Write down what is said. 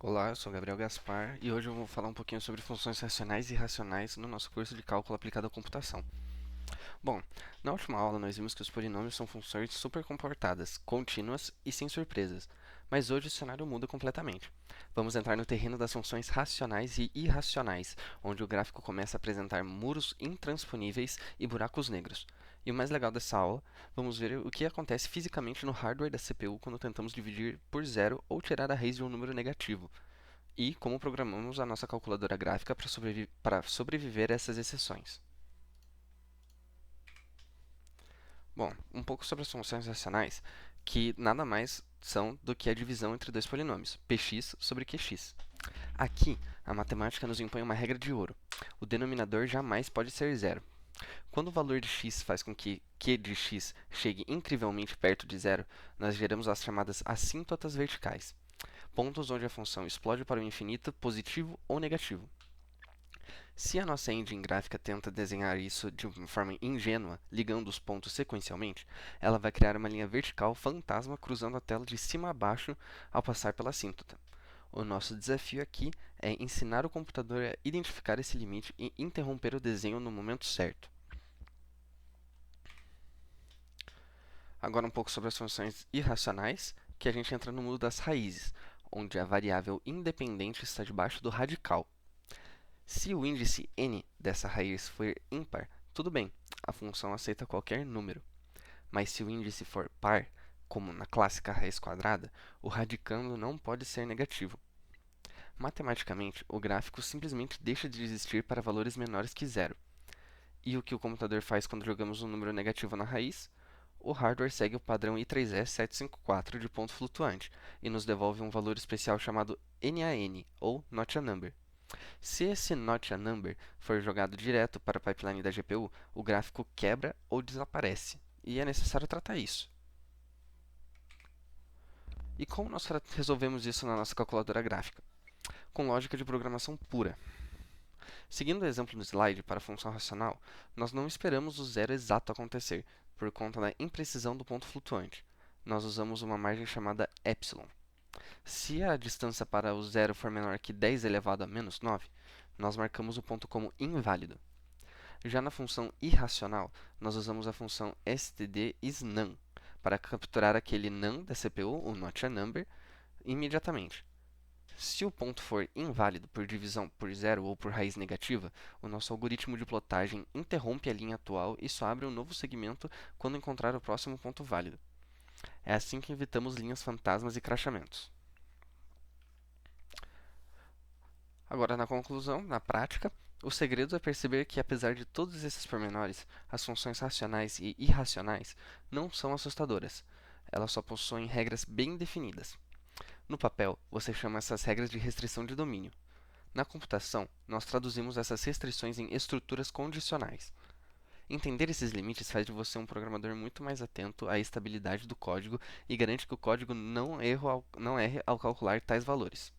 Olá, eu sou Gabriel Gaspar e hoje eu vou falar um pouquinho sobre funções racionais e irracionais no nosso curso de cálculo aplicado à computação. Bom, na última aula nós vimos que os polinômios são funções supercomportadas, contínuas e sem surpresas, mas hoje o cenário muda completamente. Vamos entrar no terreno das funções racionais e irracionais, onde o gráfico começa a apresentar muros intransponíveis e buracos negros. E o mais legal dessa aula, vamos ver o que acontece fisicamente no hardware da CPU quando tentamos dividir por zero ou tirar a raiz de um número negativo e como programamos a nossa calculadora gráfica para sobreviver a essas exceções. Bom, um pouco sobre as funções racionais, que nada mais são do que a divisão entre dois polinômios, px sobre qx. Aqui, a matemática nos impõe uma regra de ouro. O denominador jamais pode ser zero. Quando o valor de x faz com que q de x chegue incrivelmente perto de zero, nós geramos as chamadas assíntotas verticais, pontos onde a função explode para o infinito, positivo ou negativo. Se a nossa engine gráfica tenta desenhar isso de uma forma ingênua, ligando os pontos sequencialmente, ela vai criar uma linha vertical fantasma cruzando a tela de cima a baixo ao passar pela assíntota. O nosso desafio aqui é ensinar o computador a identificar esse limite e interromper o desenho no momento certo. Agora um pouco sobre as funções irracionais, que a gente entra no mundo das raízes, onde a variável independente está debaixo do radical. Se o índice n dessa raiz for ímpar, tudo bem, a função aceita qualquer número. Mas se o índice for par, como na clássica raiz quadrada, o radicando não pode ser negativo. Matematicamente, o gráfico simplesmente deixa de existir para valores menores que zero. E o que o computador faz quando jogamos um número negativo na raiz? O hardware segue o padrão I3E754 de ponto flutuante e nos devolve um valor especial chamado NaN, ou Not a Number. Se esse Not a Number for jogado direto para a pipeline da GPU, o gráfico quebra ou desaparece, e é necessário tratar isso. E como nós resolvemos isso na nossa calculadora gráfica? Com lógica de programação pura. Seguindo o exemplo no slide para a função racional, nós não esperamos o zero exato acontecer, por conta da imprecisão do ponto flutuante. Nós usamos uma margem chamada epsilon. Se a distância para o zero for menor que 10 elevado a menos 9, nós marcamos o ponto como inválido. Já na função irracional, nós usamos a função std_is_none para capturar aquele none da CPU, o not a number, imediatamente. Se o ponto for inválido por divisão por zero ou por raiz negativa, o nosso algoritmo de plotagem interrompe a linha atual e só abre um novo segmento quando encontrar o próximo ponto válido. É assim que evitamos linhas fantasmas e crachamentos. Agora, na conclusão, na prática, o segredo é perceber que, apesar de todos esses pormenores, as funções racionais e irracionais não são assustadoras. Elas só possuem regras bem definidas. No papel, você chama essas regras de restrição de domínio. Na computação, nós traduzimos essas restrições em estruturas condicionais. Entender esses limites faz de você um programador muito mais atento à estabilidade do código e garante que o código não erre ao calcular tais valores.